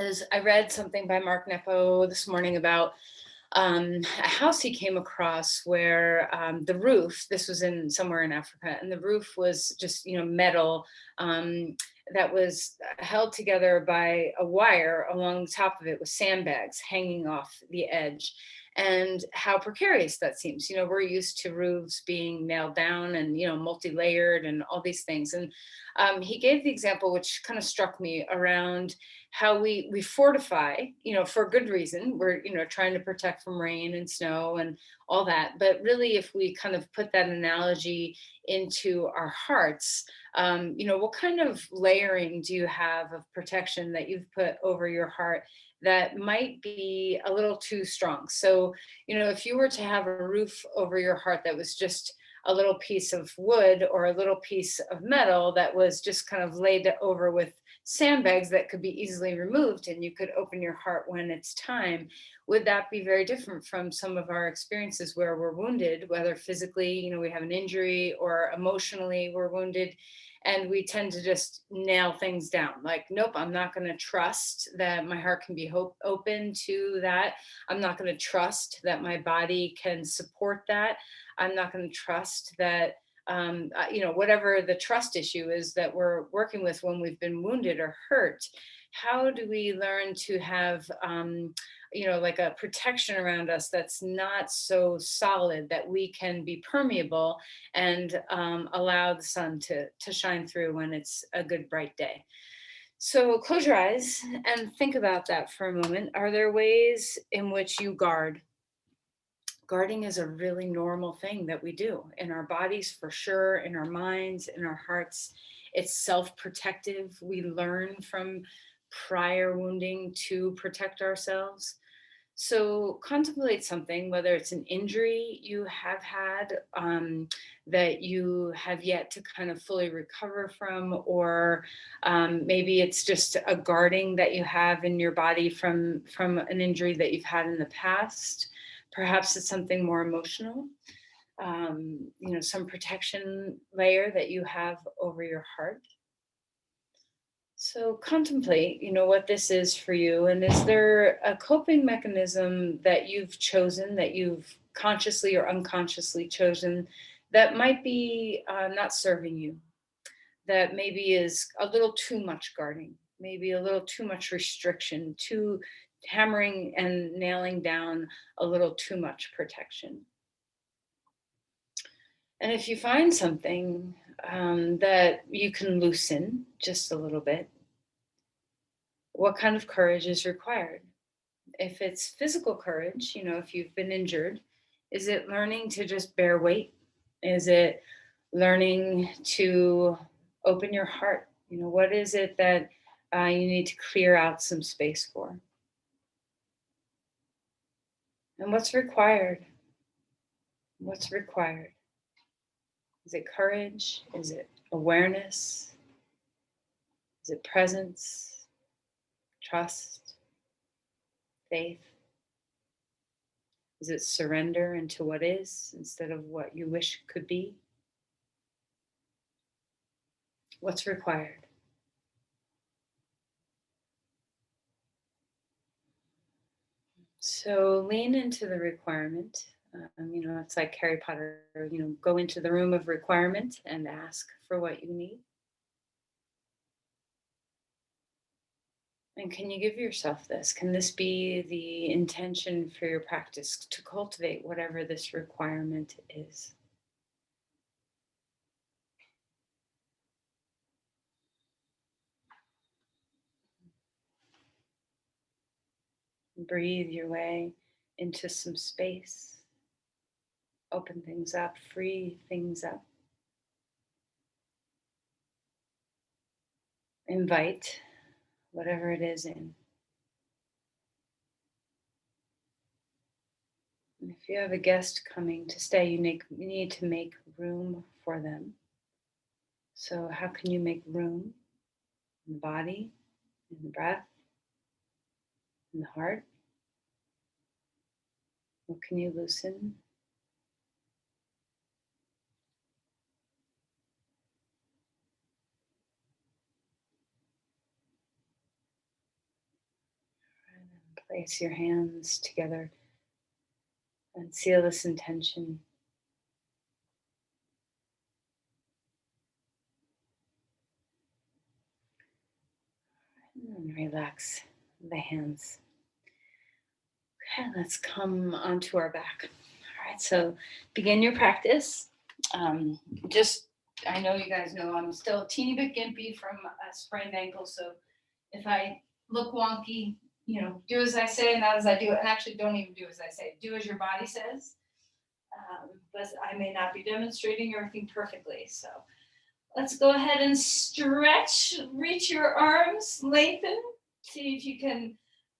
is I read something by Mark Nepo this morning about a house he came across where the roof, this was in somewhere in Africa, and the roof was just, metal that was held together by a wire along the top of it with sandbags hanging off the edge. And how precarious that seems. We're used to roofs being nailed down and, multi-layered and all these things. And he gave the example, which kind of struck me, around how we fortify, for a good reason. We're, trying to protect from rain and snow and all that. But really, if we kind of put that analogy into our hearts, what kind of layering do you have of protection that you've put over your heart that might be a little too strong? So, if you were to have a roof over your heart that was just a little piece of wood or a little piece of metal that was just kind of laid over with sandbags that could be easily removed, and you could open your heart when it's time, would that be very different from some of our experiences where we're wounded, whether physically, we have an injury, or emotionally we're wounded, and we tend to just nail things down, like, nope, I'm not going to trust that my heart can be open to that. I'm not going to trust that my body can support that. I'm not going to trust that, whatever the trust issue is that we're working with when we've been wounded or hurt. How do we learn to have, like a protection around us that's not so solid that we can be permeable and allow the sun to shine through when it's a good, bright day? So close your eyes and think about that for a moment. Are there ways in which you guard? Guarding is a really normal thing that we do in our bodies, for sure, in our minds, in our hearts. It's self-protective. We learn from prior wounding to protect ourselves. So contemplate something, whether it's an injury you have had that you have yet to kind of fully recover from, or maybe it's just a guarding that you have in your body from an injury that you've had in the past. Perhaps it's something more emotional, some protection layer that you have over your heart. So contemplate, what this is for you. And is there a coping mechanism that you've chosen, that you've consciously or unconsciously chosen, that might be not serving you, that maybe is a little too much guarding, maybe a little too much restriction, too hammering and nailing down a little too much protection? And if you find something that you can loosen just a little bit, what kind of courage is required? If it's physical courage, if you've been injured, is it learning to just bear weight? Is it learning to open your heart? What is it that you need to clear out some space for? And what's required? What's required? Is it courage? Is it awareness? Is it presence? Trust? Faith? Is it surrender into what is instead of what you wish could be? What's required? So lean into the requirement. It's like Harry Potter, go into the room of requirement and ask for what you need. And can you give yourself this? Can this be the intention for your practice, to cultivate whatever this requirement is? Breathe your way into some space. Open things up, free things up. Invite whatever it is in. And if you have a guest coming to stay, you need to make room for them. So how can you make room in the body, in the breath, in the heart? What can you loosen? Place your hands together and seal this intention. And relax the hands. Okay, let's come onto our back. All right, so begin your practice. I know you guys know I'm still a teeny bit gimpy from a sprained ankle, so if I look wonky, do as I say, not as I do, and actually don't even do as I say. Do as your body says. But I may not be demonstrating everything perfectly, so let's go ahead and stretch. Reach your arms, lengthen. See if you can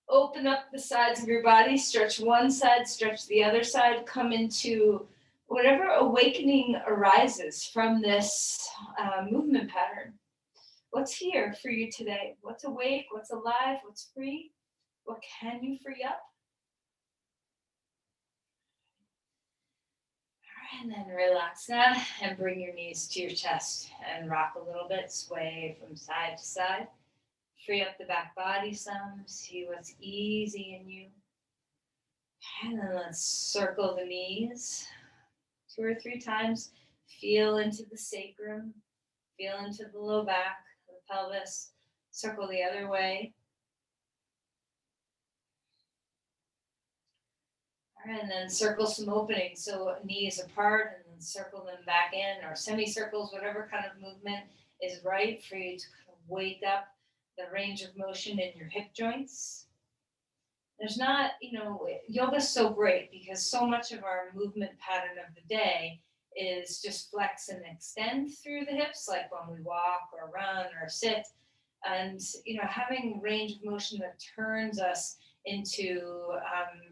open up the sides of your body. Stretch one side, stretch the other side. Come into whatever awakening arises from this movement pattern. What's here for you today? What's awake? What's alive? What's free? What can you free up? All right, and then relax that and bring your knees to your chest and rock a little bit, sway from side to side. Free up the back body some, see what's easy in you. And then let's circle the knees 2 or 3 times. Feel into the sacrum, feel into the low back, the pelvis. Circle the other way. All right, and then circle some openings. So knees apart and then circle them back in, or semicircles, whatever kind of movement is right for you to kind of wake up the range of motion in your hip joints. There's not, yoga's so great because so much of our movement pattern of the day is just flex and extend through the hips, like when we walk or run or sit. And, having range of motion that turns us into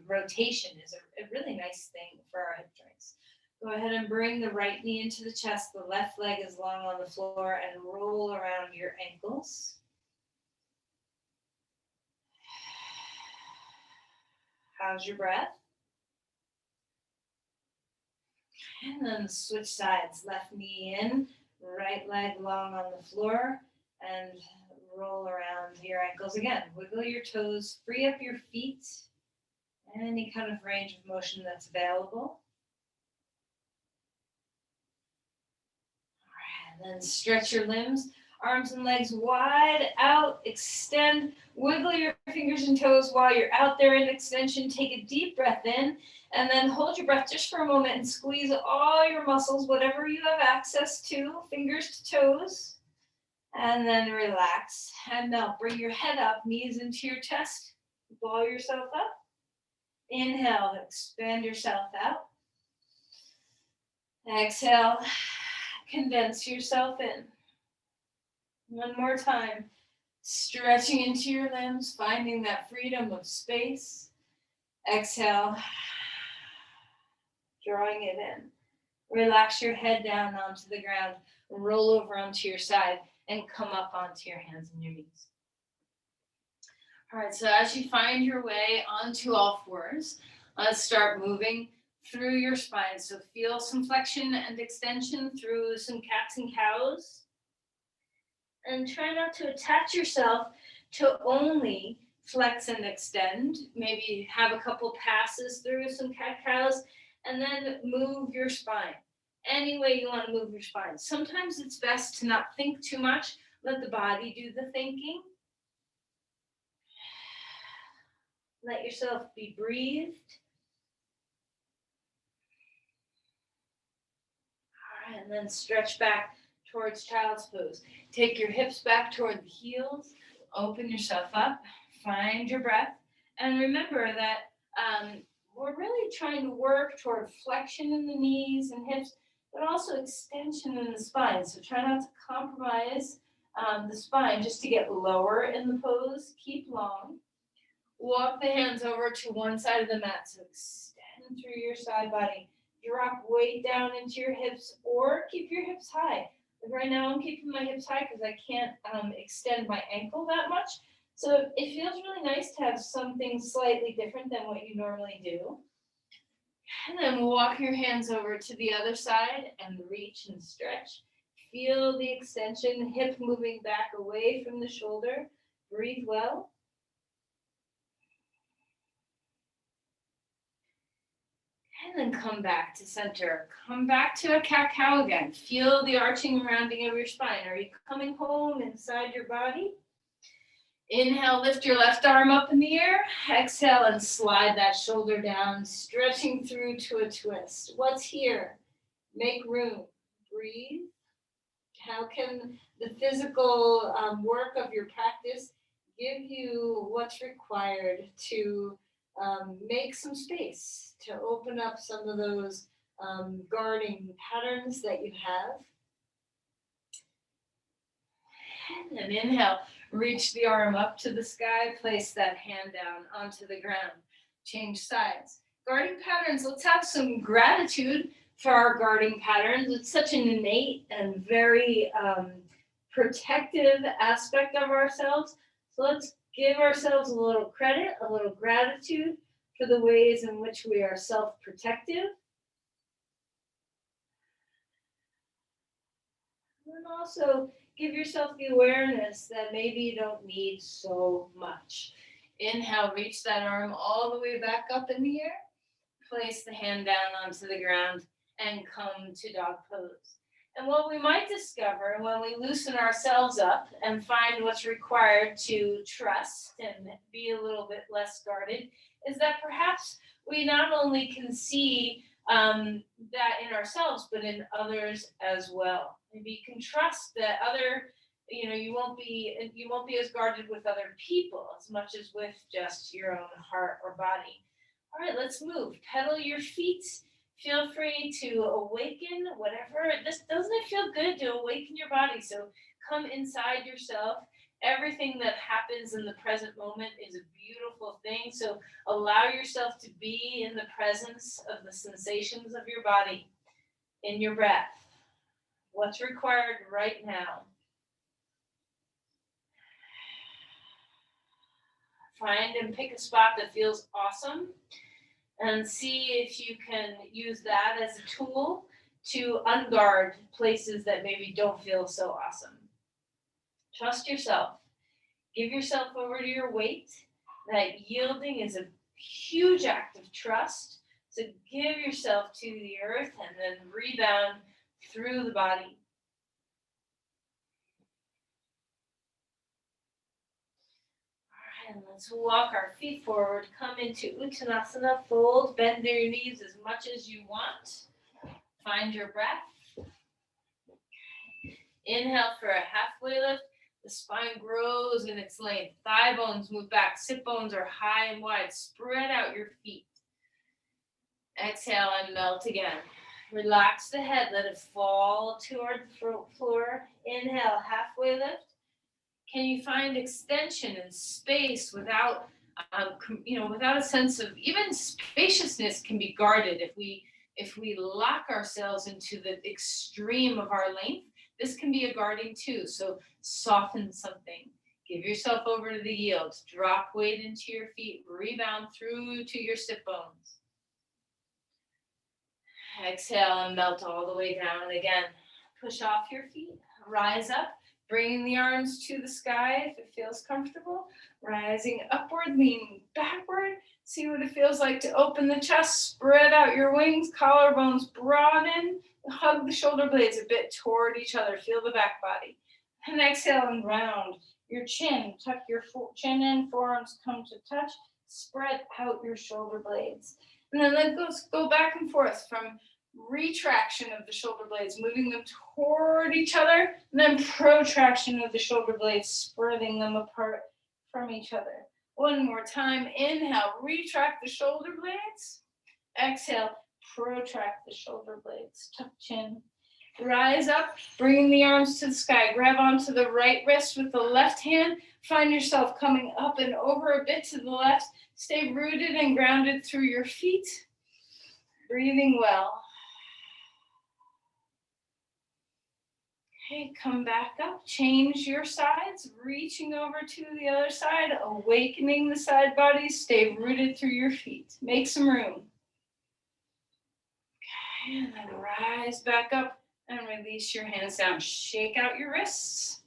rotation is a really nice thing for our hip joints. Go ahead and bring the right knee into the chest. The left leg is long on the floor and roll around your ankles. How's your breath? And then switch sides. Left knee in, right leg long on the floor, and roll around your ankles again. Wiggle your toes, free up your feet, any kind of range of motion that's available. All right, and then stretch your limbs. Arms and legs wide out, extend, wiggle your fingers and toes while you're out there in extension. Take a deep breath in, and then hold your breath just for a moment and squeeze all your muscles, whatever you have access to, fingers to toes, and then relax. And now bring your head up, knees into your chest, ball yourself up. Inhale, expand yourself out. Exhale, condense yourself in. One more time, stretching into your limbs, finding that freedom of space. Exhale, drawing it in. Relax your head down onto the ground, roll over onto your side, and come up onto your hands and your knees. All right, so as you find your way onto all fours, let's start moving through your spine. So feel some flexion and extension through some cats and cows. And try not to attach yourself to only flex and extend. Maybe have a couple passes through some cat-cows and then move your spine. Any way you want to move your spine. Sometimes it's best to not think too much. Let the body do the thinking. Let yourself be breathed. All right, and then stretch back towards child's pose. Take your hips back toward the heels. Open yourself up. Find your breath. And remember that we're really trying to work toward flexion in the knees and hips, but also extension in the spine. So try not to compromise the spine just to get lower in the pose. Keep long. Walk the hands over to one side of the mat. So extend through your side body. Drop weight down into your hips or keep your hips high. Like right now I'm keeping my hips high because I can't extend my ankle that much. So it feels really nice to have something slightly different than what you normally do. And then walk your hands over to the other side and reach and stretch. Feel the extension, hip moving back away from the shoulder. Breathe well. And then come back to center. Come back to a cat-cow again. Feel the arching and rounding of your spine. Are you coming home inside your body? Inhale, lift your left arm up in the air. Exhale and slide that shoulder down, stretching through to a twist. What's here? Make room. Breathe. How can the physical work of your practice give you what's required to make some space, to open up some of those guarding patterns that you have? And then inhale, reach the arm up to the sky, place that hand down onto the ground. Change sides. Guarding patterns, let's have some gratitude for our guarding patterns. It's such an innate and very protective aspect of ourselves. So let's give ourselves a little credit, a little gratitude for the ways in which we are self-protective. And also give yourself the awareness that maybe you don't need so much. Inhale, reach that arm all the way back up in the air. Place the hand down onto the ground and come to dog pose. And what we might discover when we loosen ourselves up and find what's required to trust and be a little bit less guarded is that perhaps we not only can see that in ourselves, but in others as well. Maybe you can trust that you won't be as guarded with other people as much as with just your own heart or body. All right, let's move. Pedal your feet. Feel free to awaken whatever. Doesn't it feel good to awaken your body? So come inside yourself. Everything that happens in the present moment is a beautiful thing. So allow yourself to be in the presence of the sensations of your body, in your breath. What's required right now? Find and pick a spot that feels awesome and see if you can use that as a tool to unguard places that maybe don't feel so awesome. Trust yourself. Give yourself over to your weight. That yielding is a huge act of trust. So give yourself to the earth and then rebound through the body. All right, and let's walk our feet forward. Come into Uttanasana. Fold, bend your knees as much as you want. Find your breath. Inhale for a halfway lift. The spine grows in its length. Thigh bones move back. Sit bones are high and wide. Spread out your feet. Exhale and melt again. Relax the head. Let it fall toward the floor. Inhale, halfway lift. Can you find extension and space without a sense of, even spaciousness can be guarded if we lock ourselves into the extreme of our length. This can be a guarding too. So soften something. Give yourself over to the yield. Drop weight into your feet. Rebound through to your sit bones. Exhale and melt all the way down again. Push off your feet. Rise up. Bringing the arms to the sky if it feels comfortable. Rising upward, leaning backward. See what it feels like to open the chest. Spread out your wings. Collarbones broaden. Hug the shoulder blades a bit toward each other. Feel the back body. And exhale and round your chin. Tuck your chin in. Forearms come to touch. Spread out your shoulder blades. And then let's go back and forth from retraction of the shoulder blades, moving them toward each other, and then protraction of the shoulder blades, spreading them apart from each other. One more time. Inhale, retract the shoulder blades. Exhale, protract the shoulder blades. Tuck chin. Rise up, bringing the arms to the sky. Grab onto the right wrist with the left hand. Find yourself coming up and over a bit to the left. Stay rooted and grounded through your feet. Breathing well. Okay, come back up. Change your sides. Reaching over to the other side. Awakening the side bodies. Stay rooted through your feet. Make some room. Okay, and then rise back up and release your hands down. Shake out your wrists.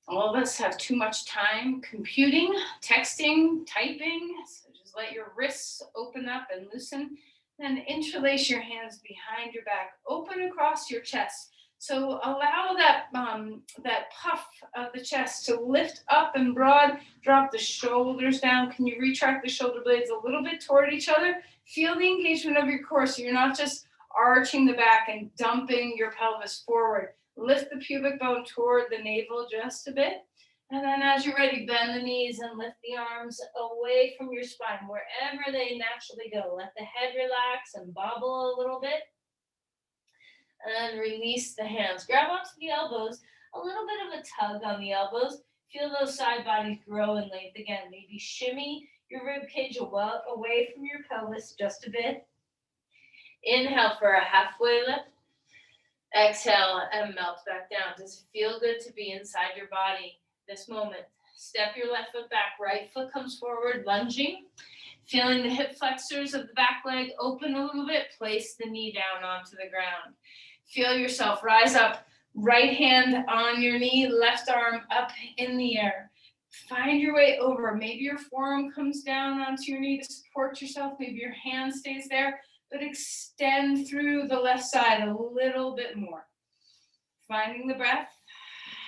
All of us have too much time computing, texting, typing. So just let your wrists open up and loosen. Then interlace your hands behind your back, open across your chest. So allow that, that puff of the chest to lift up and broad, drop the shoulders down. Can you retract the shoulder blades a little bit toward each other? Feel the engagement of your core so you're not just arching the back and dumping your pelvis forward. Lift the pubic bone toward the navel just a bit. And then as you're ready, bend the knees and lift the arms away from your spine, wherever they naturally go. Let the head relax and bobble a little bit. And then release the hands. Grab onto the elbows, a little bit of a tug on the elbows. Feel those side bodies grow in length again. Maybe shimmy your rib cage away from your pelvis just a bit. Inhale for a halfway lift. Exhale and melt back down. Does it feel good to be inside your body this moment? Step your left foot back, right foot comes forward, lunging. Feeling the hip flexors of the back leg open a little bit, place the knee down onto the ground. Feel yourself rise up, right hand on your knee, left arm up in the air. Find your way over. Maybe your forearm comes down onto your knee to support yourself. Maybe your hand stays there, but extend through the left side a little bit more. Finding the breath.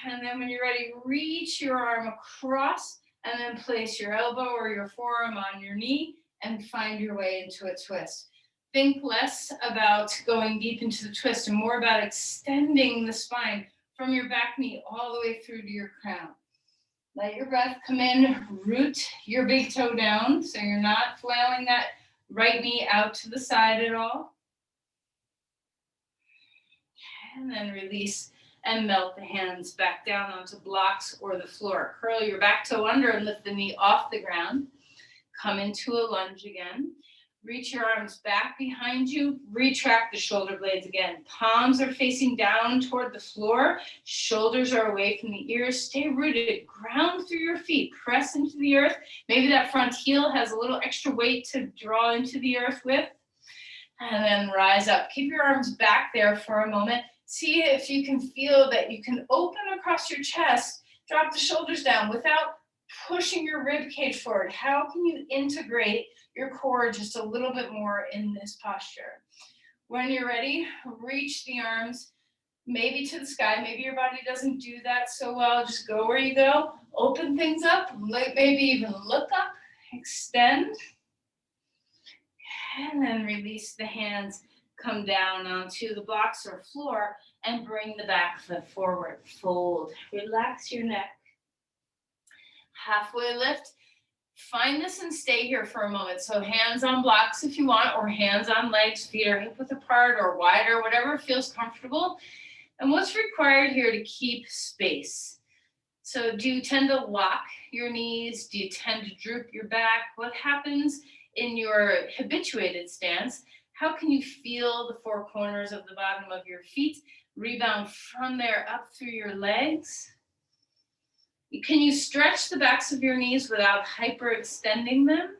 And then when you're ready, reach your arm across and then place your elbow or your forearm on your knee and find your way into a twist. Think less about going deep into the twist and more about extending the spine from your back knee all the way through to your crown. Let your breath come in, root your big toe down so you're not flailing that right knee out to the side at all. And then release and melt the hands back down onto blocks or the floor. Curl your back toe under and lift the knee off the ground. Come into a lunge again. Reach your arms back behind you. Retract the shoulder blades again. Palms are facing down toward the floor. Shoulders are away from the ears. Stay rooted. Ground through your feet. Press into the earth. Maybe that front heel has a little extra weight to draw into the earth with. And then rise up. Keep your arms back there for a moment. See if you can feel that you can open across your chest, drop the shoulders down without pushing your rib cage forward. How can you integrate your core just a little bit more in this posture? When you're ready, reach the arms maybe to the sky. Maybe your body doesn't do that so well. Just go where you go. Open things up. Maybe even look up. Extend. And then release the hands. Come down onto the blocks or floor and bring the back foot forward. Fold. Relax your neck. Halfway lift. Find this and stay here for a moment. So hands on blocks if you want, or hands on legs, feet are hip width apart or wider, whatever feels comfortable. And what's required here to keep space? So do you tend to lock your knees? Do you tend to droop your back? What happens in your habituated stance? How can you feel the four corners of the bottom of your feet? Rebound from there up through your legs. Can you stretch the backs of your knees without hyperextending them?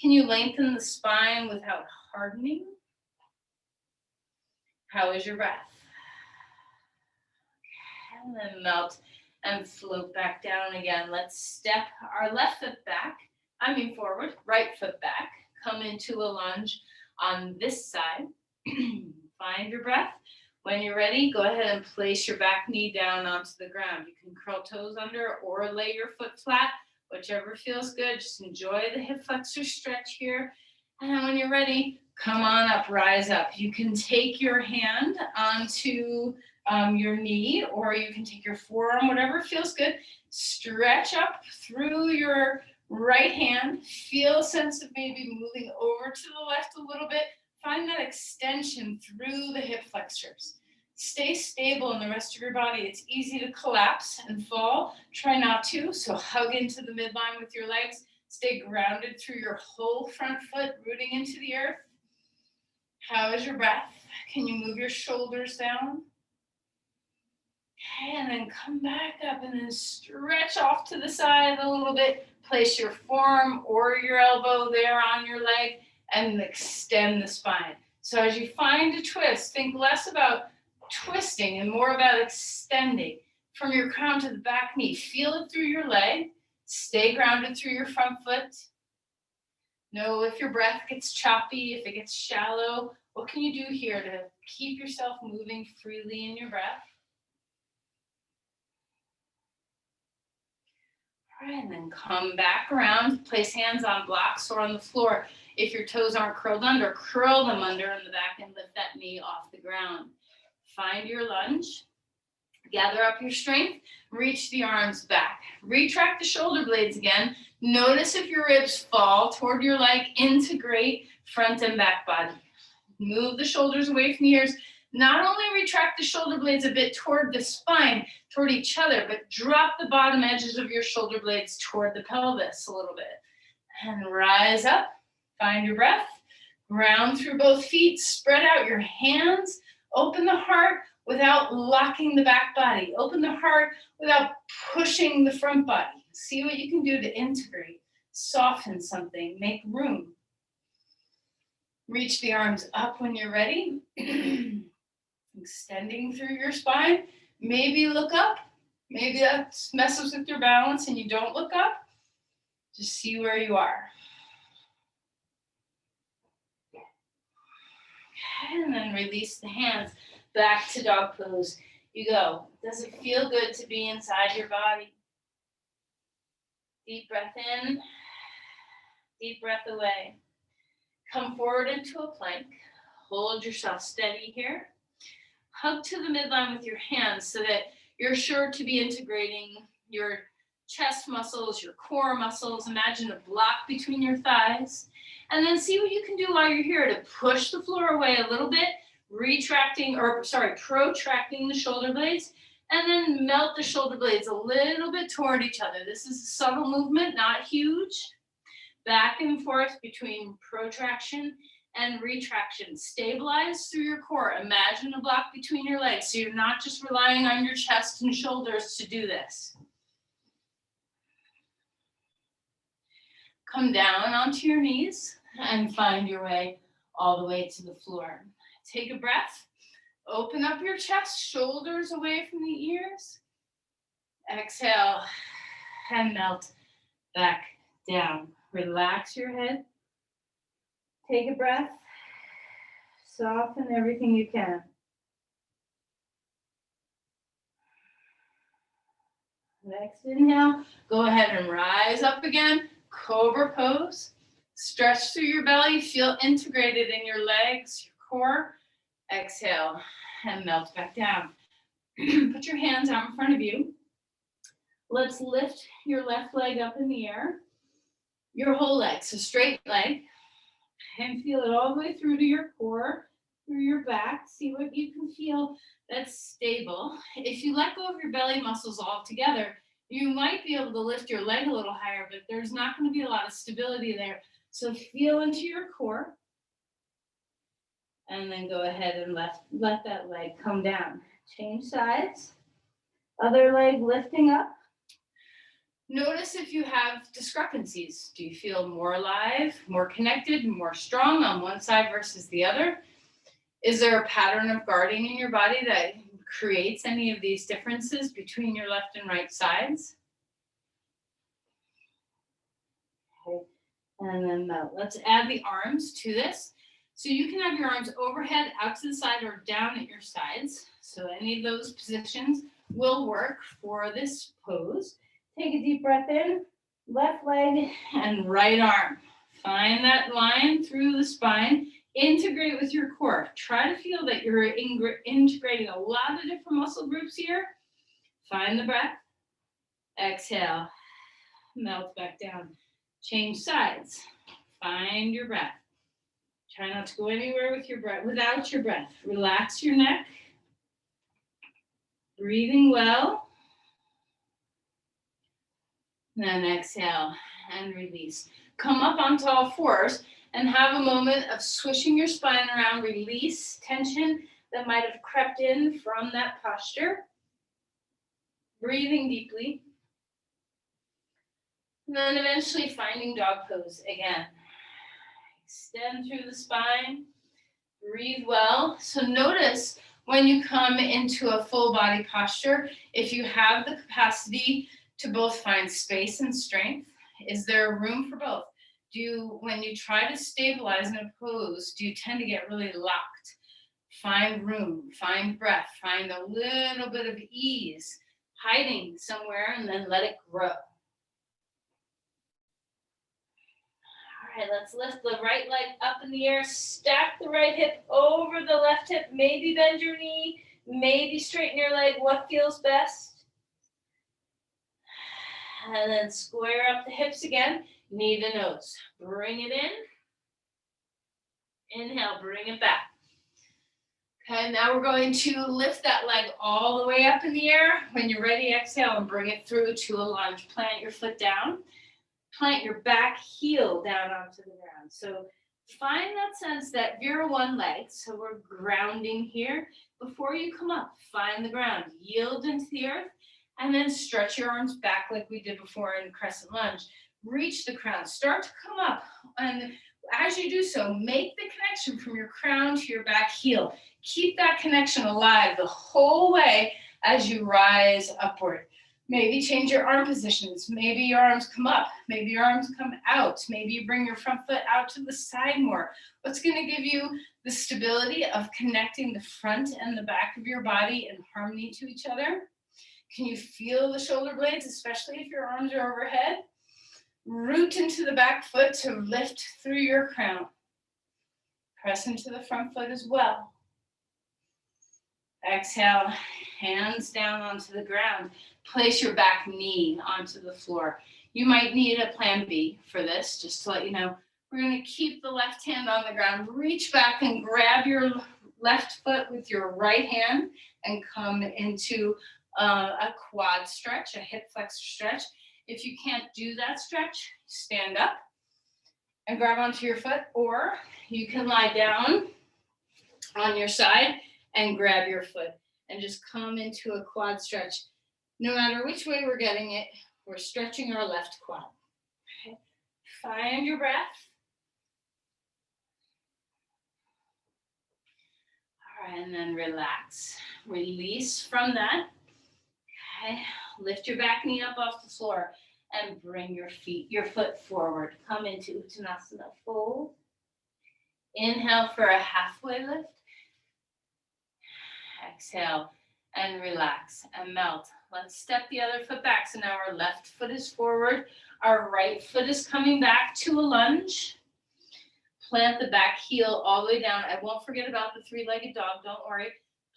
Can you lengthen the spine without hardening? How is your breath? And then melt and float back down again. Let's step our left foot back. Forward, right foot back. Come into a lunge on this side. Find your breath. When you're ready, go ahead and place your back knee down onto the ground. You can curl toes under or lay your foot flat, whichever feels good. Just enjoy the hip flexor stretch here. And when you're ready, come on up, rise up. You can take your hand onto your knee, or you can take your forearm, whatever feels good. Stretch up through your right hand. Feel a sense of maybe moving over to the left a little bit. Find that extension through the hip flexors. Stay stable in the rest of your body. It's easy to collapse and fall. Try not to, so hug into the midline with your legs. Stay grounded through your whole front foot, rooting into the earth. How is your breath? Can you move your shoulders down? Okay, and then come back up and then stretch off to the side a little bit. Place your forearm or your elbow there on your leg and extend the spine. So as you find a twist, think less about twisting and more about extending from your crown to the back knee. Feel it through your leg. Stay grounded through your front foot. Know if your breath gets choppy, if it gets shallow. What can you do here to keep yourself moving freely in your breath? All right, and then come back around. Place hands on blocks or on the floor. If your toes aren't curled under, curl them under in the back and lift that knee off the ground. Find your lunge. Gather up your strength. Reach the arms back. Retract the shoulder blades again. Notice if your ribs fall toward your leg. Integrate front and back body. Move the shoulders away from the ears. Not only retract the shoulder blades a bit toward the spine, toward each other, but drop the bottom edges of your shoulder blades toward the pelvis a little bit. And rise up. Find your breath. Ground through both feet. Spread out your hands. Open the heart without locking the back body. Open the heart without pushing the front body. See what you can do to integrate, soften something, make room. Reach the arms up when you're ready. Extending through your spine. Maybe look up. Maybe that messes with your balance and you don't look up. Just see where you are. And then release the hands back to dog pose. You go. Does it feel good to be inside your body? Deep breath in, deep breath away. Come forward into a plank. Hold yourself steady here. Hug to the midline with your hands so that you're sure to be integrating your chest muscles, your core muscles. Imagine a block between your thighs. And then see what you can do while you're here to push the floor away a little bit, protracting the shoulder blades, and then melt the shoulder blades a little bit toward each other. This is a subtle movement, not huge. Back and forth between protraction and retraction. Stabilize through your core. Imagine a block between your legs, so you're not just relying on your chest and shoulders to do this. Come down onto your knees and find your way all the way to the floor. Take a breath. Open up your chest, shoulders away from the ears. Exhale and melt back down. Relax your head. Take a breath. Soften everything you can. Next inhale, go ahead and rise up again. Cobra Pose. Stretch through your belly. Feel integrated in your legs, your core. Exhale and melt back down. Put your hands out in front of you. Let's lift your left leg up in the air. Your whole leg, so straight leg. And feel it all the way through to your core, through your back. See what you can feel that's stable. If you let go of your belly muscles altogether, you might be able to lift your leg a little higher, but there's not going to be a lot of stability there. So feel into your core. And then go ahead and let that leg come down. Change sides. Other leg lifting up. Notice if you have discrepancies. Do you feel more alive, more connected, more strong on one side versus the other? Is there a pattern of guarding in your body that creates any of these differences between your left and right sides? Okay. And then let's add the arms to this. So you can have your arms overhead, out to the side, or down at your sides. So any of those positions will work for this pose. Take a deep breath in, left leg and right arm. Find that line through the spine. Integrate with your core. Try to feel that you're integrating a lot of different muscle groups here. Find the breath. Exhale. Melt back down. Change sides. Find your breath. Try not to go anywhere with your breath, without your breath. Relax your neck. Breathing well. Then exhale and release. Come up onto all fours and have a moment of swishing your spine around. Release tension that might have crept in from that posture. Breathing deeply. And then eventually finding dog pose again. Extend through the spine. Breathe well. So notice when you come into a full body posture, if you have the capacity to both find space and strength, is there room for both? When you try to stabilize in a pose, do you tend to get really locked? Find room, find breath, find a little bit of ease, hiding somewhere, and then let it grow. All right, let's lift the right leg up in the air, stack the right hip over the left hip, maybe bend your knee, maybe straighten your leg, what feels best? And then square up the hips again, knee to nose. Bring it in. Inhale, bring it back. Okay, now we're going to lift that leg all the way up in the air. When you're ready, exhale and bring it through to a lunge. Plant your foot down. Plant your back heel down onto the ground. So find that sense that you're one leg. So we're grounding here. Before you come up, find the ground. Yield into the earth. And then stretch your arms back like we did before in crescent lunge. Reach the crown. Start to come up. And as you do so, make the connection from your crown to your back heel. Keep that connection alive the whole way as you rise upward. Maybe change your arm positions. Maybe your arms come up. Maybe your arms come out. Maybe you bring your front foot out to the side more. What's going to give you the stability of connecting the front and the back of your body in harmony to each other? Can you feel the shoulder blades, especially if your arms are overhead? Root into the back foot to lift through your crown. Press into the front foot as well. Exhale, hands down onto the ground. Place your back knee onto the floor. You might need a plan B for this, just to let you know. We're going to keep the left hand on the ground. Reach back and grab your left foot with your right hand and come into a quad stretch, a hip flexor stretch. If you can't do that stretch, stand up and grab onto your foot, or you can lie down on your side and grab your foot and just come into a quad stretch. No matter which way we're getting it, we're stretching our left quad. Okay. Find your breath. All right, and then relax. Release from that. Okay. Lift your back knee up off the floor and bring your foot forward. Come into Uttanasana, fold. Inhale for a halfway lift. Exhale and relax and melt. Let's step the other foot back. So now our left foot is forward. Our right foot is coming back to a lunge. Plant the back heel all the way down. I won't forget about the three-legged dog, don't worry.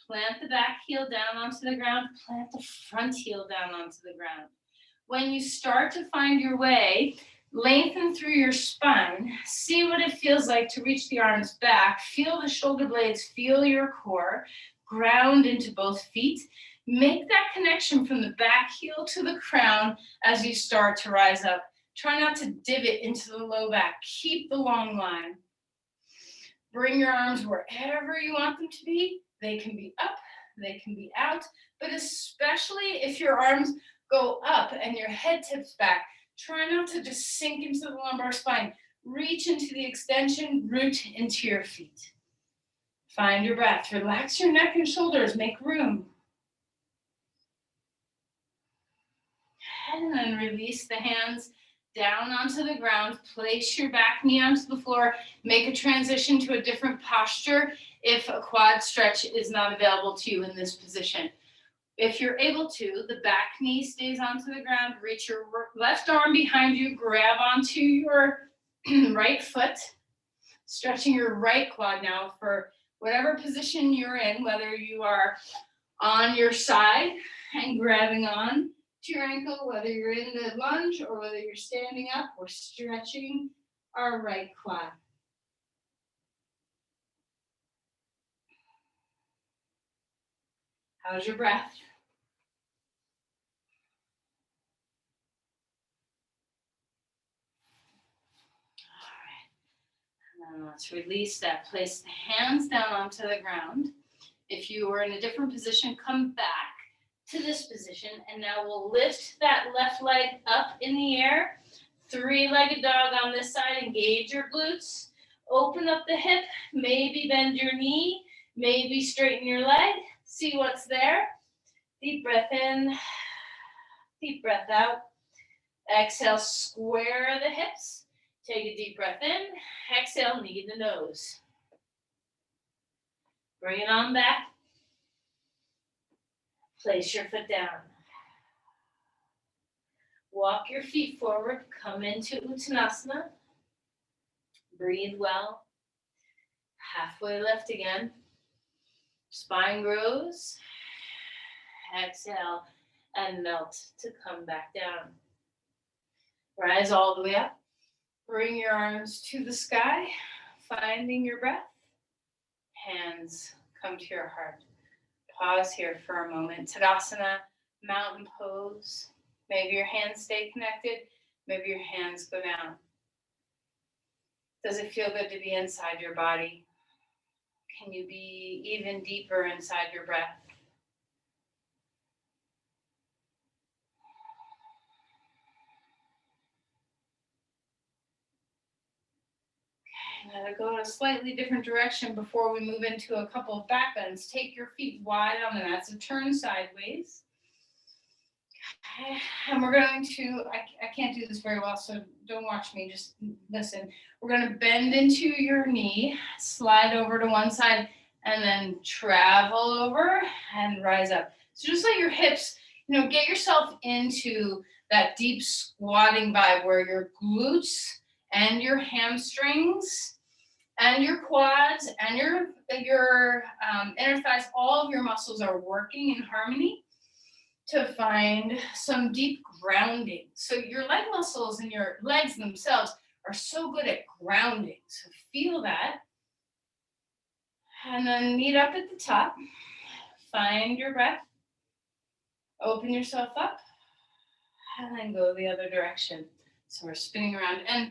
Plant the back heel down onto the ground. Plant the front heel down onto the ground. When you start to find your way, lengthen through your spine. See what it feels like to reach the arms back. Feel the shoulder blades, feel your core. Ground into both feet. Make that connection from the back heel to the crown as you start to rise up. Try not to divot into the low back. Keep the long line. Bring your arms wherever you want them to be. They can be up, they can be out, but especially if your arms go up and your head tips back, try not to just sink into the lumbar spine. Reach into the extension, root into your feet. Find your breath. Relax your neck and shoulders. Make room. And then release the hands down onto the ground. Place your back knee onto the floor. Make a transition to a different posture if a quad stretch is not available to you in this position. If you're able to, the back knee stays onto the ground. Reach your left arm behind you. Grab onto your right foot. Stretching your right quad now for whatever position you're in, whether you are on your side and grabbing on to your ankle, whether you're in the lunge or whether you're standing up, we're stretching our right quad. How's your breath? Let's release that. Place the hands down onto the ground. If you are in a different position, come back to this position. And now we'll lift that left leg up in the air. Three-legged dog on this side. Engage your glutes. Open up the hip. Maybe bend your knee. Maybe straighten your leg. See what's there. Deep breath in. Deep breath out. Exhale, square the hips. Take a deep breath in. Exhale, knee to nose. Bring it on back. Place your foot down. Walk your feet forward. Come into Uttanasana. Breathe well. Halfway lift again. Spine grows. Exhale and melt to come back down. Rise all the way up. Bring your arms to the sky, finding your breath. Hands come to your heart. Pause here for a moment. Tadasana, mountain pose. Maybe your hands stay connected. Maybe your hands go down. Does it feel good to be inside your body? Can you be even deeper inside your breath? Okay, now to go in a slightly different direction before we move into a couple of back bends. Take your feet wide on the mat, so turn sideways. And we're going to, I can't do this very well, so don't watch me, just listen. We're going to bend into your knee, slide over to one side, and then travel over and rise up. So just let your hips, get yourself into that deep squatting vibe where your glutes and your hamstrings and your quads and your inner thighs, all of your muscles are working in harmony to find some deep grounding. So your leg muscles and your legs themselves are so good at grounding. So feel that. And then meet up at the top. Find your breath. Open yourself up. And then go the other direction. So we're spinning around. And,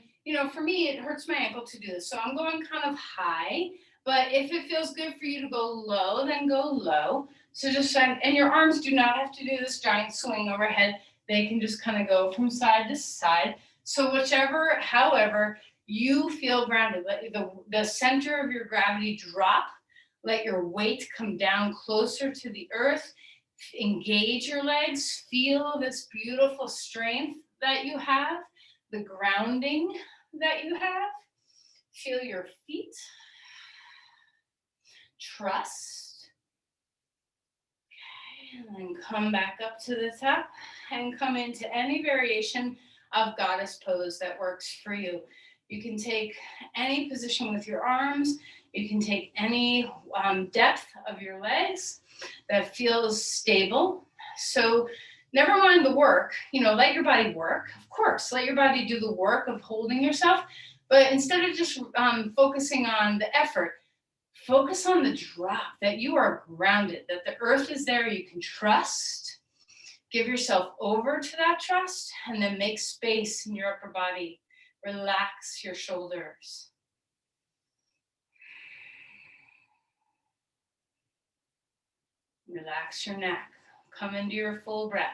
for me, it hurts my ankle to do this. So I'm going kind of high. But if it feels good for you to go low, then go low. So just and your arms do not have to do this giant swing overhead. They can just kind of go from side to side. So however you feel grounded, let the center of your gravity drop. Let your weight come down closer to the earth. Engage your legs. Feel this beautiful strength that you have, the grounding that you have. Feel your feet. Trust. And then come back up to the top and come into any variation of goddess pose that works for you. You can take any position with your arms. You can take any depth of your legs that feels stable. So never mind the work, let your body work. Of course, let your body do the work of holding yourself. But instead of just focusing on the effort, focus on the drop, that you are grounded, that the earth is there, you can trust. Give yourself over to that trust, and then make space in your upper body. Relax your shoulders. Relax your neck. Come into your full breath.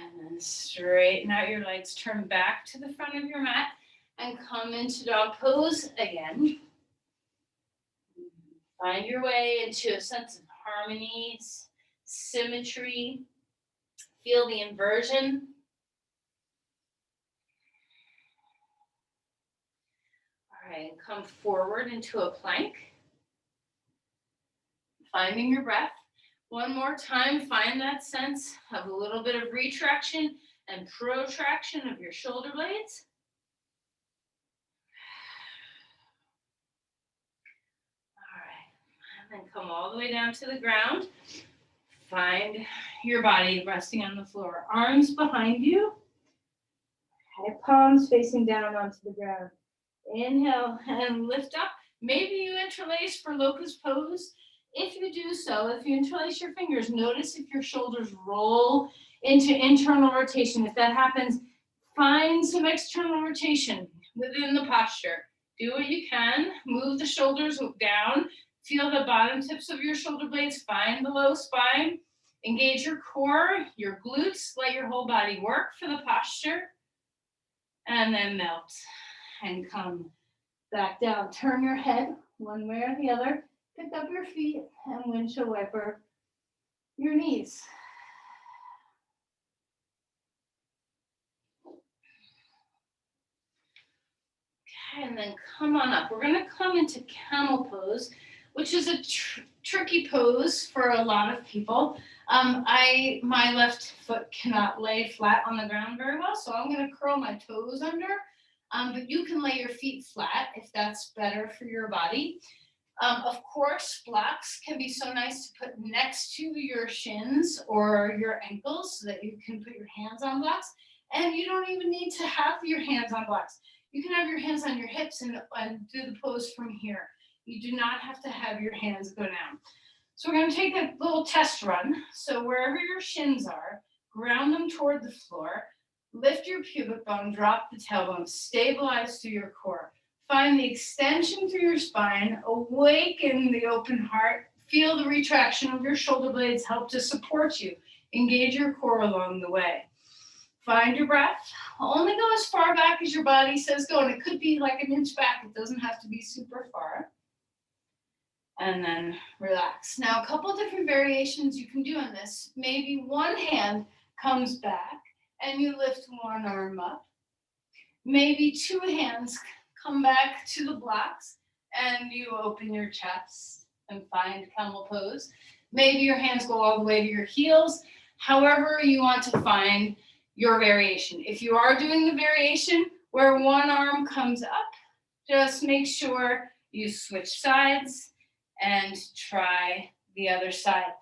And then straighten out your legs, turn back to the front of your mat, and come into dog pose again. Find your way into a sense of harmony, symmetry. Feel the inversion. All right, come forward into a plank. Finding your breath. One more time, find that sense of a little bit of retraction and protraction of your shoulder blades. All right, and then come all the way down to the ground. Find your body resting on the floor. Arms behind you. Okay, palms facing down onto the ground. Inhale and lift up. Maybe you interlace for locust pose. If you do so, if you interlace your fingers, notice if your shoulders roll into internal rotation. If that happens, find some external rotation within the posture. Do what you can. Move the shoulders down. Feel the bottom tips of your shoulder blades. Find the low spine. Engage your core, your glutes. Let your whole body work for the posture. And then melt and come back down. Turn your head one way or the other. Pick up your feet and windshield wiper your knees. And then come on up. We're going to come into Camel Pose, which is a tricky pose for a lot of people. My left foot cannot lay flat on the ground very well, so I'm going to curl my toes under. But you can lay your feet flat if that's better for your body. Of course, blocks can be so nice to put next to your shins or your ankles so that you can put your hands on blocks. And you don't even need to have your hands on blocks. You can have your hands on your hips and do the pose from here. You do not have to have your hands go down. So we're going to take a little test run. So wherever your shins are, ground them toward the floor. Lift your pubic bone, drop the tailbone, stabilize through your core. Find the extension through your spine, awaken the open heart, feel the retraction of your shoulder blades help to support you. Engage your core along the way. Find your breath. Only go as far back as your body says go, and it could be like an inch back. It doesn't have to be super far. And then relax. Now, a couple different variations you can do on this. Maybe one hand comes back and you lift one arm up. Maybe two hands come back to the blocks and you open your chest and find Camel Pose. Maybe your hands go all the way to your heels. However you want to find your variation. If you are doing the variation where one arm comes up, just make sure you switch sides and try the other side.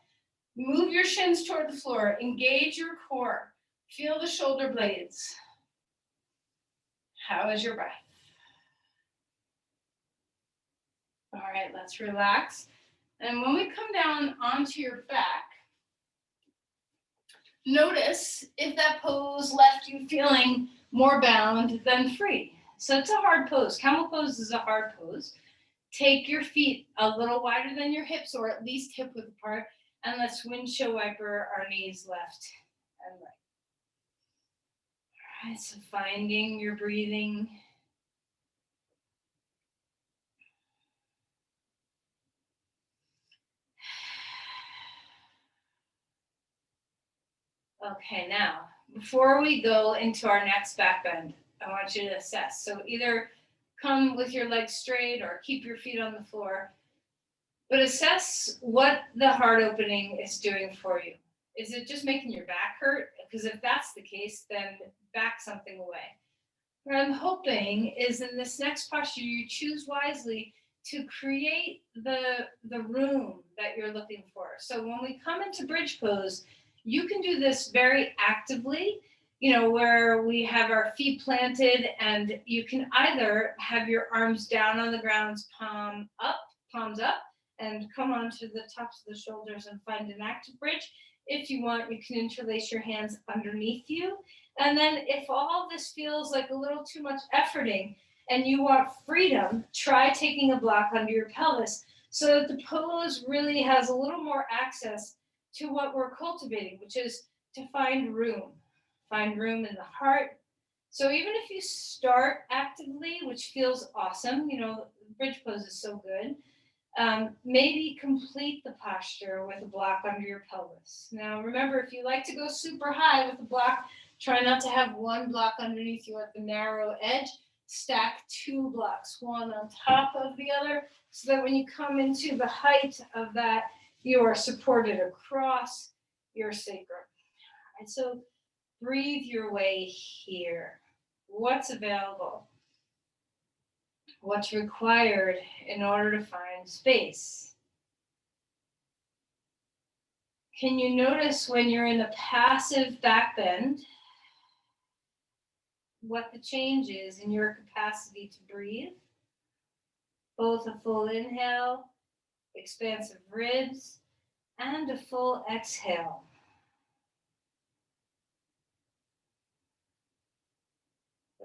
Move your shins toward the floor. Engage your core. Feel the shoulder blades. How is your breath? All right, let's relax. And when we come down onto your back, notice if that pose left you feeling more bound than free. So it's a hard pose. Camel Pose is a hard pose. Take your feet a little wider than your hips, or at least hip width apart, and let's windshield wiper our knees left and right. All right, so finding your breathing. Okay, now, before we go into our next back bend, I want you to assess. So either come with your legs straight or keep your feet on the floor, but assess what the heart opening is doing for you. Is it just making your back hurt? Because if that's the case, then back something away. What I'm hoping is in this next posture, you choose wisely to create the room that you're looking for. So when we come into bridge pose, you can do this very actively, where we have our feet planted, and you can either have your arms down on the ground, palms up, and come onto the tops of the shoulders and find an active bridge. If you want, you can interlace your hands underneath you. And then if all this feels like a little too much efforting and you want freedom, try taking a block under your pelvis so that the pose really has a little more access to what we're cultivating, which is to find room in the heart. So even if you start actively, which feels awesome, bridge pose is so good, maybe complete the posture with a block under your pelvis. Now, remember, if you like to go super high with a block, try not to have one block underneath you at the narrow edge. Stack two blocks, one on top of the other, so that when you come into the height of that, you are supported across your sacrum. And so breathe your way here. What's available? What's required in order to find space? Can you notice when you're in a passive back bend, what the change is in your capacity to breathe? Both a full inhale, expansive ribs, and a full exhale.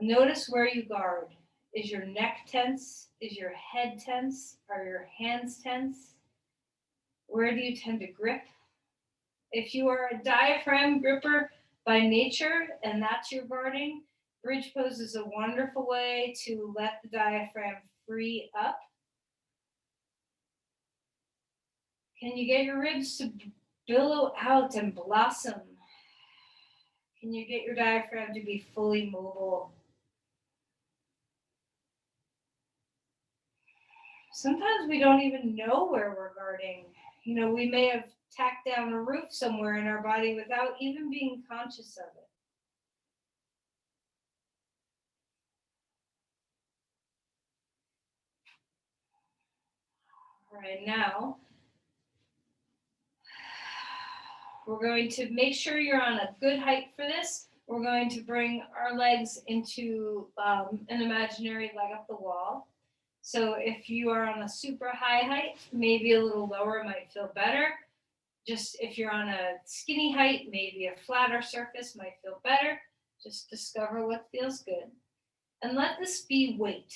Notice where you guard. Is your neck tense? Is your head tense? Are your hands tense? Where do you tend to grip? If you are a diaphragm gripper by nature and that's your guarding, bridge pose is a wonderful way to let the diaphragm free up. Can you get your ribs to billow out and blossom? Can you get your diaphragm to be fully mobile? Sometimes we don't even know where we're guarding. You know, we may have tacked down a roof somewhere in our body without even being conscious of it. All right, now we're going to make sure you're on a good height for this. We're going to bring our legs into an imaginary leg up the wall. So if you are on a super high height, maybe a little lower might feel better. Just if you're on a skinny height, maybe a flatter surface might feel better. Just discover what feels good. And let this be weight.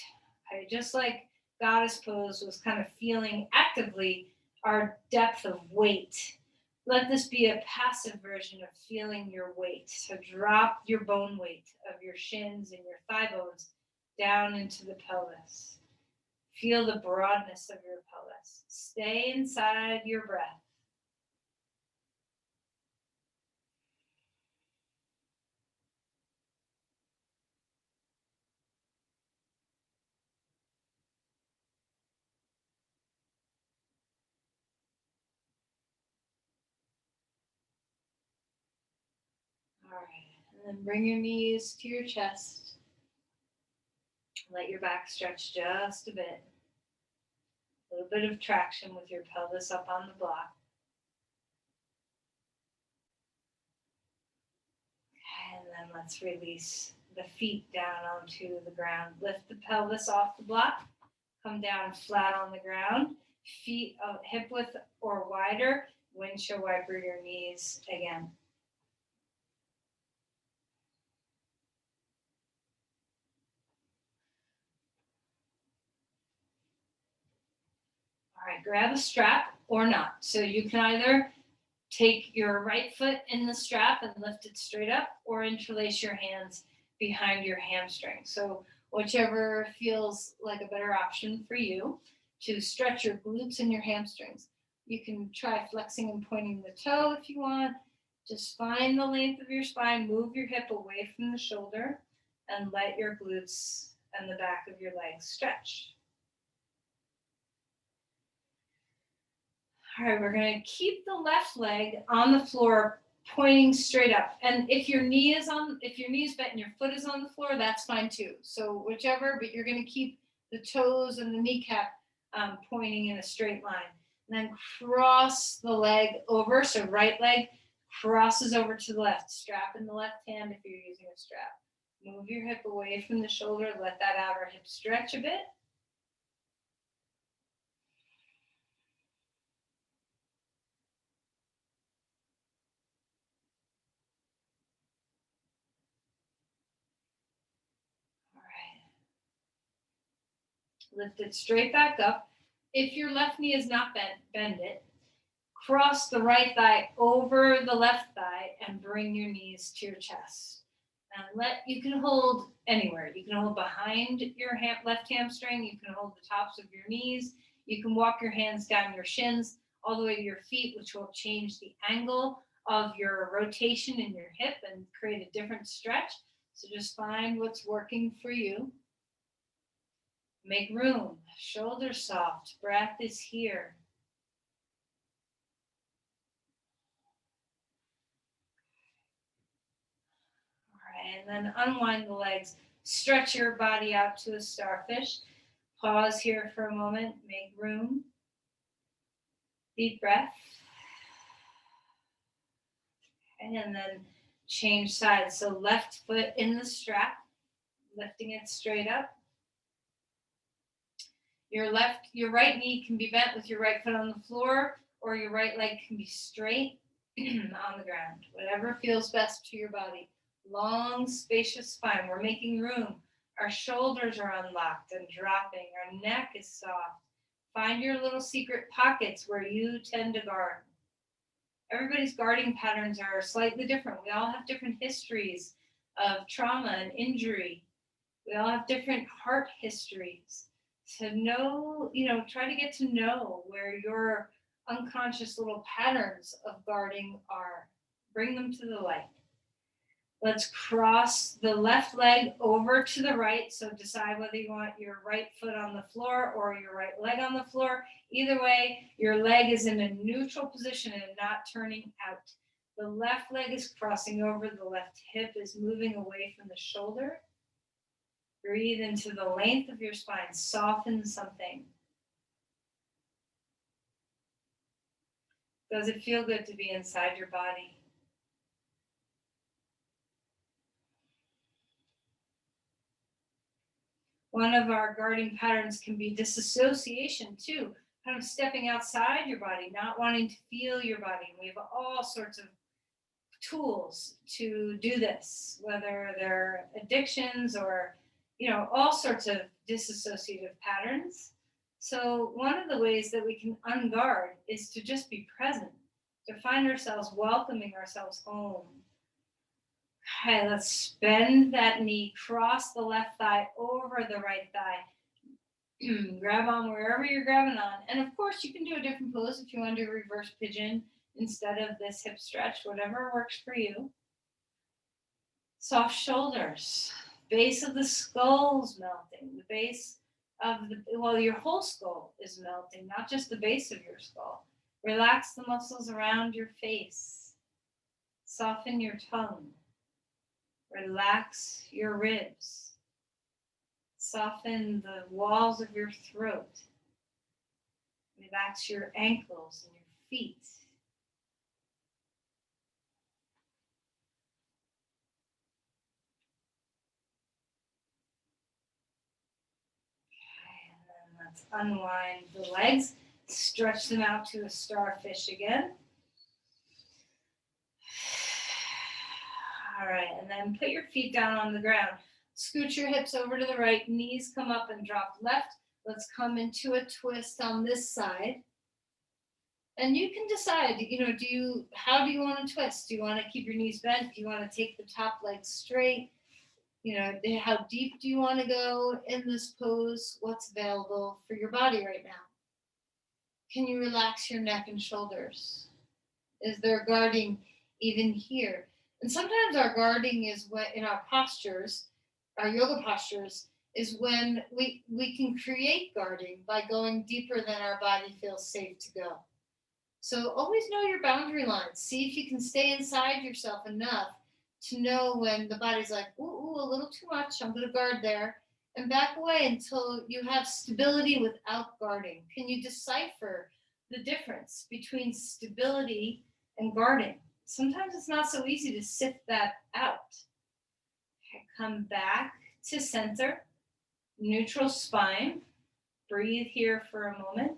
Okay? Just like Goddess Pose was kind of feeling actively our depth of weight. Let this be a passive version of feeling your weight. So drop your bone weight of your shins and your thigh bones down into the pelvis. Feel the broadness of your pelvis. Stay inside your breath. All right, and then bring your knees to your chest. Let your back stretch just a bit. A little bit of traction with your pelvis up on the block. And then let's release the feet down onto the ground. Lift the pelvis off the block. Come down flat on the ground. Feet hip width or wider. Windshield wiper your knees again. All right, grab a strap or not. So you can either take your right foot in the strap and lift it straight up, or interlace your hands behind your hamstring. So whichever feels like a better option for you to stretch your glutes and your hamstrings. You can try flexing and pointing the toe if you want. Just find the length of your spine, move your hip away from the shoulder, and let your glutes and the back of your legs stretch. All right, we're going to keep the left leg on the floor pointing straight up. And if your knee is bent and your foot is on the floor, that's fine too. So whichever, but you're going to keep the toes and the kneecap pointing in a straight line. And then cross the leg over. So right leg crosses over to the left. Strap in the left hand if you're using a strap. Move your hip away from the shoulder. Let that outer hip stretch a bit. Lift it straight back up. If your left knee is not bent, bend it. Cross the right thigh over the left thigh and bring your knees to your chest. And you can hold anywhere. You can hold behind your left hamstring. You can hold the tops of your knees. You can walk your hands down your shins all the way to your feet, which will change the angle of your rotation in your hip and create a different stretch. So just find what's working for you. Make room, shoulders soft, breath is here. All right, and then unwind the legs. Stretch your body out to a starfish. Pause here for a moment, make room. Deep breath. And then change sides. So left foot in the strap, lifting it straight up. Your right knee can be bent with your right foot on the floor, or your right leg can be straight on the ground. Whatever feels best to your body. Long, spacious spine. We're making room. Our shoulders are unlocked and dropping. Our neck is soft. Find your little secret pockets where you tend to guard. Everybody's guarding patterns are slightly different. We all have different histories of trauma and injury. We all have different heart histories. So try to get to know where your unconscious little patterns of guarding are. Bring them to the light. Let's cross the left leg over to the right. So decide whether you want your right foot on the floor or your right leg on the floor. Either way, your leg is in a neutral position and not turning out. The left leg is crossing over, the left hip is moving away from the shoulder. Breathe into the length of your spine, soften something. Does it feel good to be inside your body? One of our guarding patterns can be disassociation too, kind of stepping outside your body, not wanting to feel your body. We have all sorts of tools to do this, whether they're addictions or, all sorts of disassociative patterns. So one of the ways that we can unguard is to just be present, to find ourselves welcoming ourselves home. Okay, let's bend that knee, cross the left thigh over the right thigh. Grab on wherever you're grabbing on. And of course, you can do a different pose if you want to do reverse pigeon instead of this hip stretch, whatever works for you. Soft shoulders, base of the skull's melting, the base of your whole skull is melting, not just the base of your skull. Relax the muscles around your face. Soften your tongue. Relax your ribs. Soften the walls of your throat. Relax your ankles and your feet. Okay, and then let's unwind the legs. Stretch them out to a starfish again. All right, and then put your feet down on the ground. Scoot your hips over to the right, knees come up and drop left. Let's come into a twist on this side. And you can decide, how do you want to twist? Do you want to keep your knees bent? Do you want to take the top leg straight? How deep do you want to go in this pose? What's available for your body right now? Can you relax your neck and shoulders? Is there guarding even here? And sometimes our guarding is when in our postures, our yoga postures, is when we can create guarding by going deeper than our body feels safe to go. So always know your boundary lines. See if you can stay inside yourself enough to know when the body's like, ooh, a little too much, I'm going to guard there, and back away until you have stability without guarding. Can you decipher the difference between stability and guarding? Sometimes it's not so easy to sift that out. Okay, come back to center, neutral spine. Breathe here for a moment.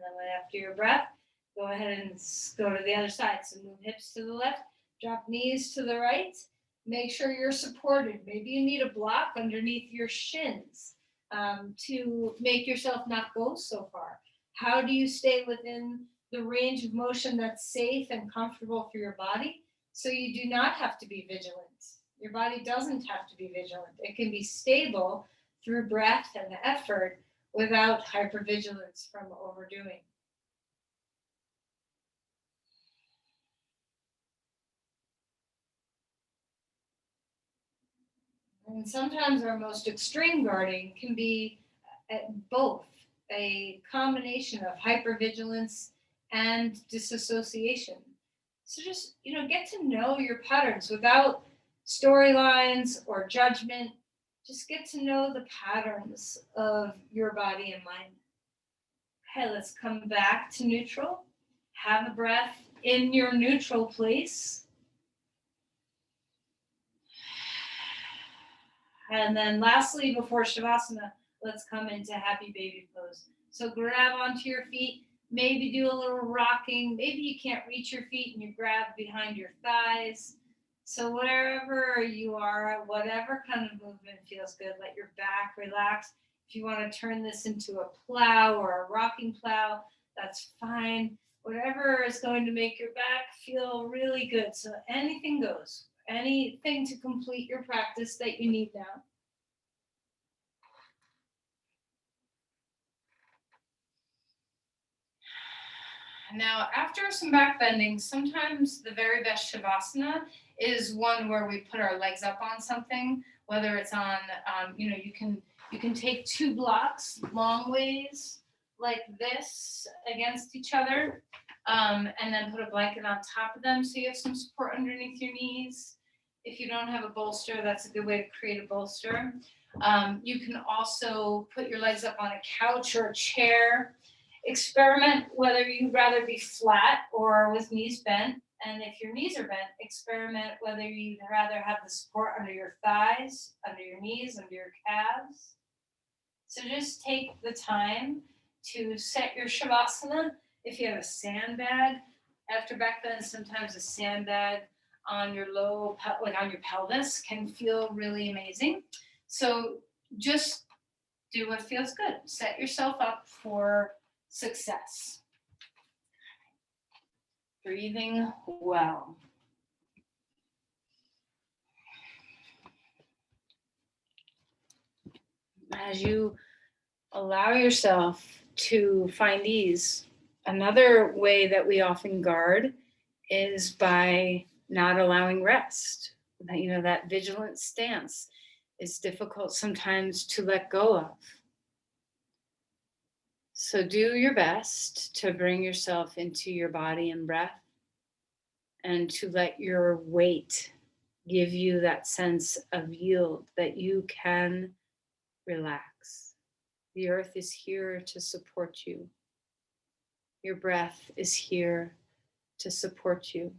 And then after your breath, go ahead and go to the other side. So move hips to the left, drop knees to the right. Make sure you're supported. Maybe you need a block underneath your shins to make yourself not go so far. How do you stay within the range of motion that's safe and comfortable for your body so you do not have to be vigilant? Your body doesn't have to be vigilant. It can be stable through breath and effort without hypervigilance from overdoing. And sometimes our most extreme guarding can be both a combination of hypervigilance and disassociation. So just, get to know your patterns without storylines or judgment. Just get to know the patterns of your body and mind. Okay, let's come back to neutral. Have a breath in your neutral place. And then lastly, before Shavasana, let's come into happy baby pose. So grab onto your feet, maybe do a little rocking. Maybe you can't reach your feet and you grab behind your thighs. So wherever you are, whatever kind of movement feels good, let your back relax. If you want to turn this into a plow or a rocking plow, that's fine. Whatever is going to make your back feel really good. So anything goes. Anything to complete your practice that you need now. Now, after some back bending, sometimes the very best Shavasana is one where we put our legs up on something, whether it's on, you can take two blocks long ways like this against each other, and then put a blanket on top of them so you have some support underneath your knees. If you don't have a bolster, that's a good way to create a bolster. You can also put your legs up on a couch or a chair. Experiment whether you'd rather be flat or with knees bent. And if your knees are bent, experiment whether you'd rather have the support under your thighs, under your knees, under your calves. So just take the time to set your Shavasana. If you have a sandbag, after back bend, sometimes a sandbag on your like on your pelvis can feel really amazing. So just do what feels good. Set yourself up for success. Breathing well. As you allow yourself to find ease, another way that we often guard is by not allowing rest. That vigilant stance is difficult sometimes to let go of. So do your best to bring yourself into your body and breath, and to let your weight give you that sense of yield, that you can relax. The earth is here to support you. Your breath is here to support you.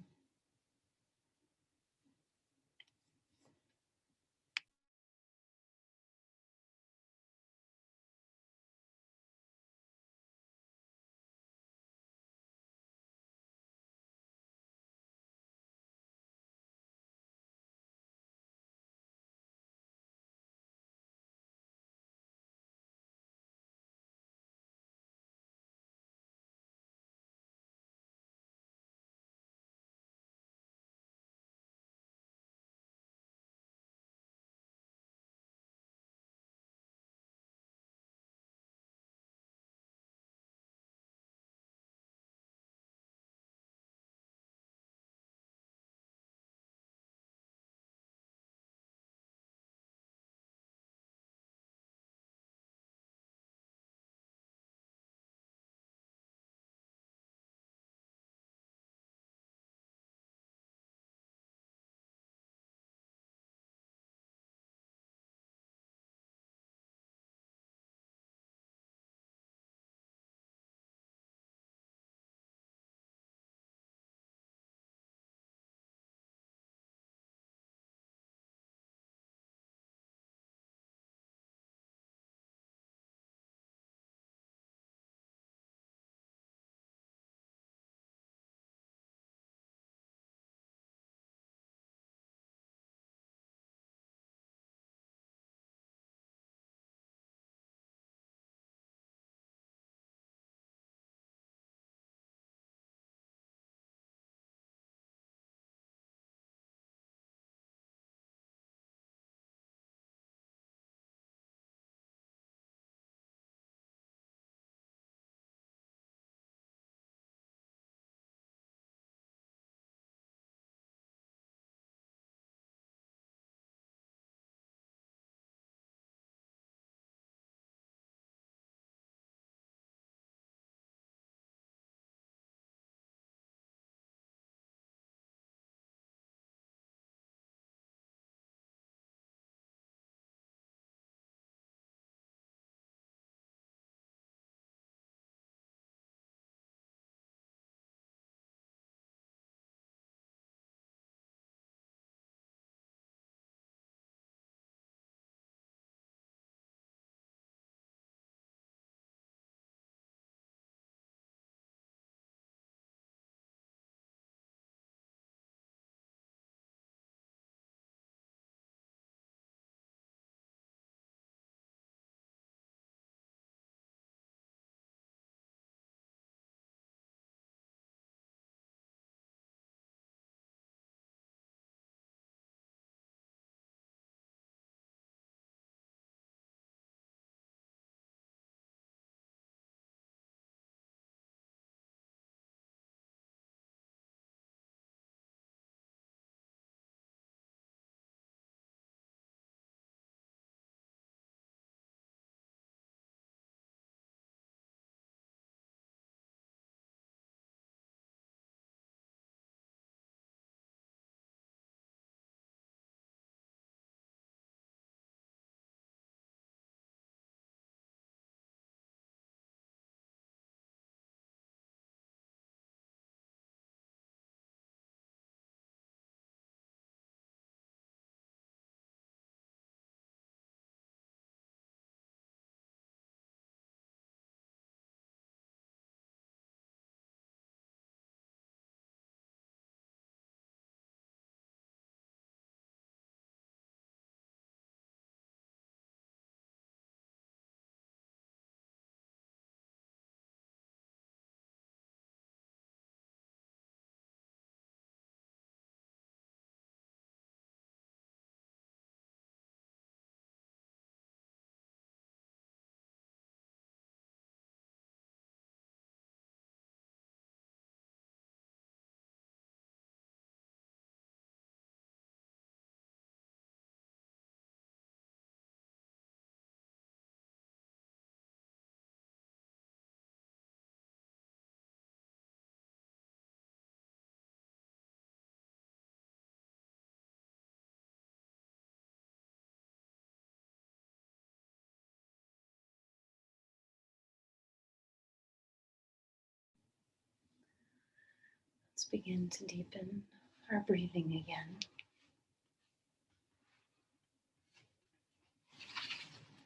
begin to deepen our breathing again.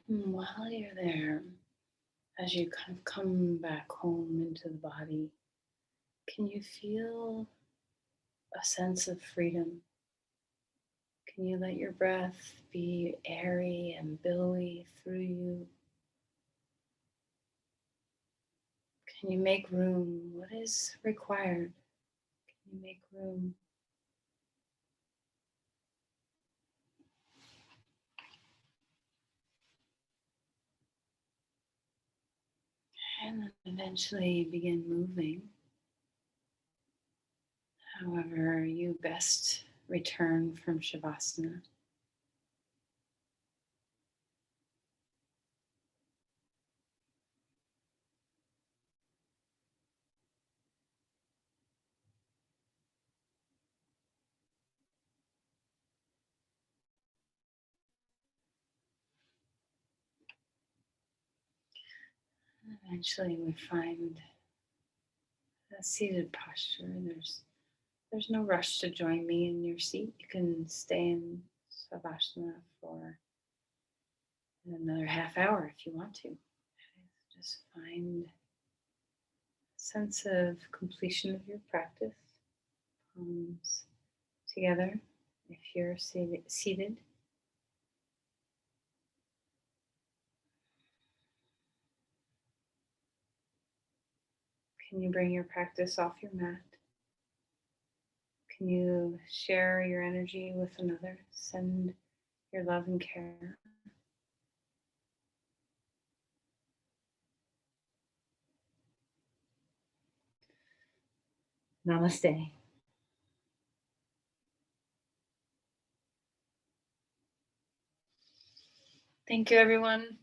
And while you're there, as you kind of come back home into the body, can you feel a sense of freedom? Can you let your breath be airy and billowy through you? Can you make room? What is required? Can you make room? And then eventually begin moving. However you best return from Shavasana. Eventually we find a seated posture. There's no rush to join me in your seat. You can stay in Shavasana for another half hour if you want to. Just find a sense of completion of your practice. Palms together if you're seated. Can you bring your practice off your mat? Can you share your energy with another? Send your love and care. Namaste. Thank you, everyone.